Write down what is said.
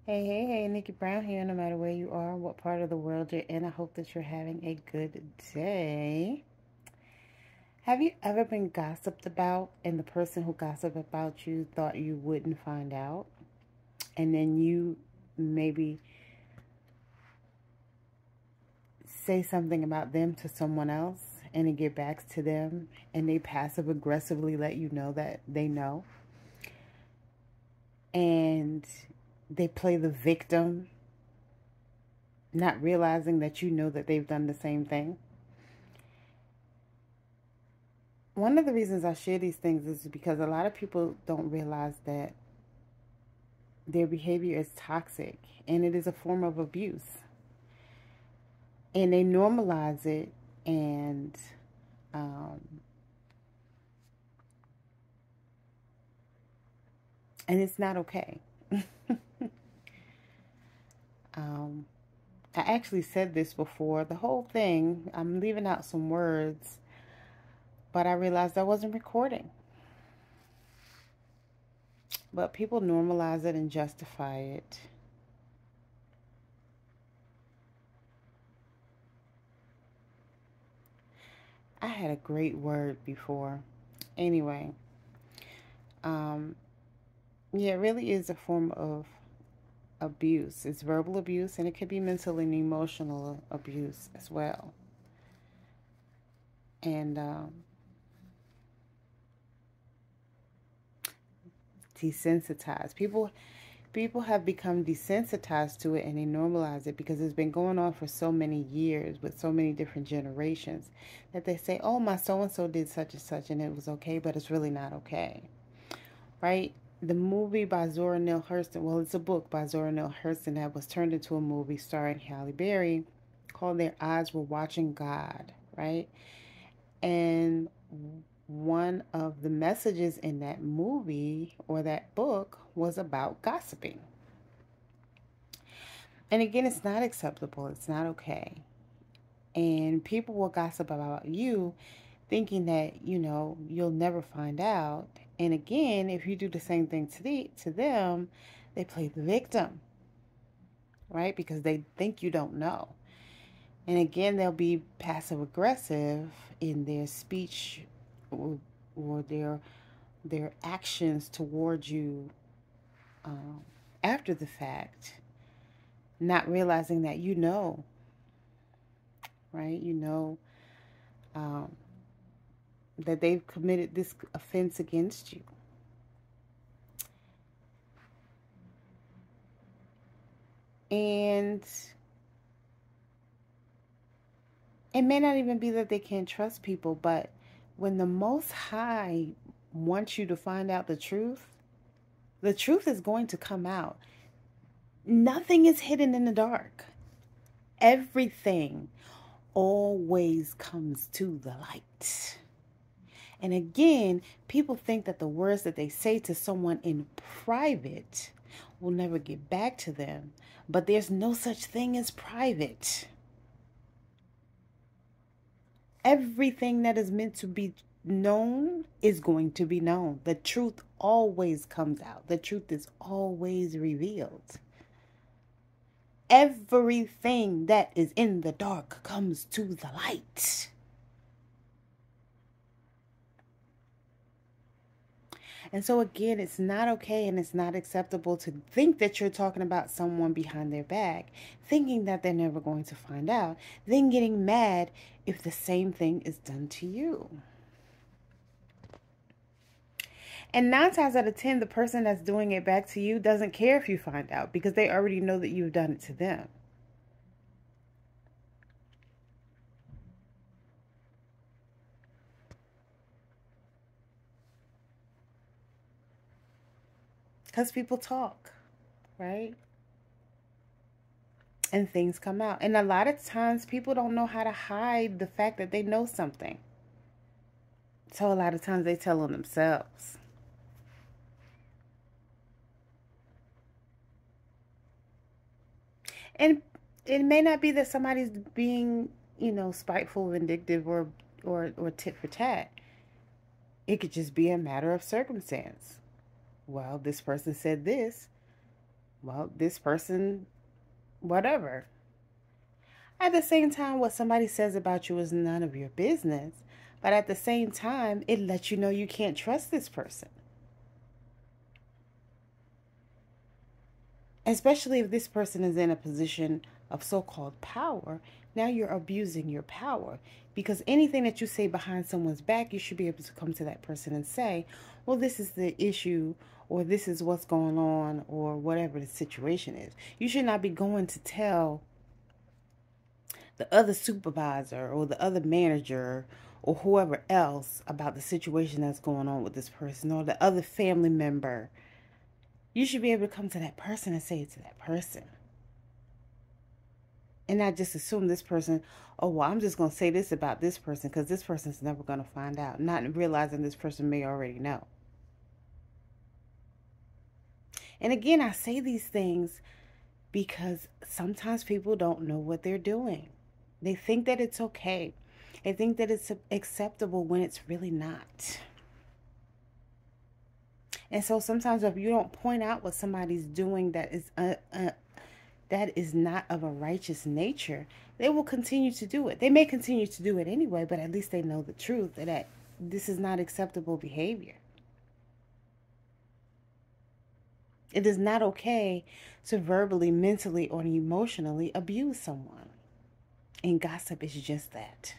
Hey, Nikki Brown here. No matter where you are, what part of the world you're in, I hope that you're having a good day. Have you ever been gossiped about and the person who gossiped about you thought you wouldn't find out? And then you maybe say something about them to someone else and it get back to them and they passive aggressively let you know that they know. And they play the victim, not realizing that you know that they've done the same thing. One of the reasons I share these things is because a lot of people don't realize that their behavior is toxic and it is a form of abuse. And they normalize it and um, and it's not okay. I actually said this before. The whole thing, I'm leaving out some words, but I realized I wasn't recording. But people normalize it and justify it. I had a great word before. Anyway, yeah, it really is a form of abuse. It's verbal abuse and it could be mental and emotional abuse as well. And desensitized. People have become desensitized to it and they normalize it because it's been going on for so many years with so many different generations that they say, oh, my so-and-so did such and such and it was okay, but it's really not okay, right? The movie by Zora Neale Hurston, well, it's a book by Zora Neale Hurston that was turned into a movie starring Halle Berry called Their Eyes Were Watching God, right? And one of the messages in that movie or that book was about gossiping. And again, it's not acceptable. It's not okay. And people will gossip about you thinking that, you'll never find out. And again, if you do the same thing to them, they play the victim, right? Because they think you don't know. And again, they'll be passive aggressive in their speech or their actions towards you after the fact, not realizing that right? That they've committed this offense against you. And it may not even be that they can't trust people, but when the Most High wants you to find out the truth is going to come out. Nothing is hidden in the dark. Everything always comes to the light. And again, people think that the words that they say to someone in private will never get back to them. But there's no such thing as private. Everything that is meant to be known is going to be known. The truth always comes out. The truth is always revealed. Everything that is in the dark comes to the light. And so again, it's not okay and it's not acceptable to think that you're talking about someone behind their back, thinking that they're never going to find out, then getting mad if the same thing is done to you. And 9 times out of 10, the person that's doing it back to you doesn't care if you find out because they already know that you've done it to them. Because people talk, right? And things come out. And a lot of times people don't know how to hide the fact that they know something. So a lot of times they tell on themselves. And it may not be that somebody's being, spiteful, vindictive, or tit for tat. It could just be a matter of circumstance. Well, this person said this, well, this person, whatever. At the same time, what somebody says about you is none of your business. But at the same time, it lets you know you can't trust this person. Especially if this person is in a position of so-called power. Now you're abusing your power, because anything that you say behind someone's back, you should be able to come to that person and say, well, this is the issue, or this is what's going on, or whatever the situation is. You should not be going to tell the other supervisor or the other manager or whoever else about the situation that's going on with this person, or the other family member. You should be able to come to that person and say it to that person. And not just assume this person, oh, well, I'm just going to say this about this person because this person's never going to find out. Not realizing this person may already know. And again, I say these things because sometimes people don't know what they're doing. They think that it's okay. They think that it's acceptable when it's really not. And so sometimes if you don't point out what somebody's doing that is not of a righteous nature, they will continue to do it. They may continue to do it anyway, but at least they know the truth that this is not acceptable behavior. It is not okay to verbally, mentally, or emotionally abuse someone. And gossip is just that.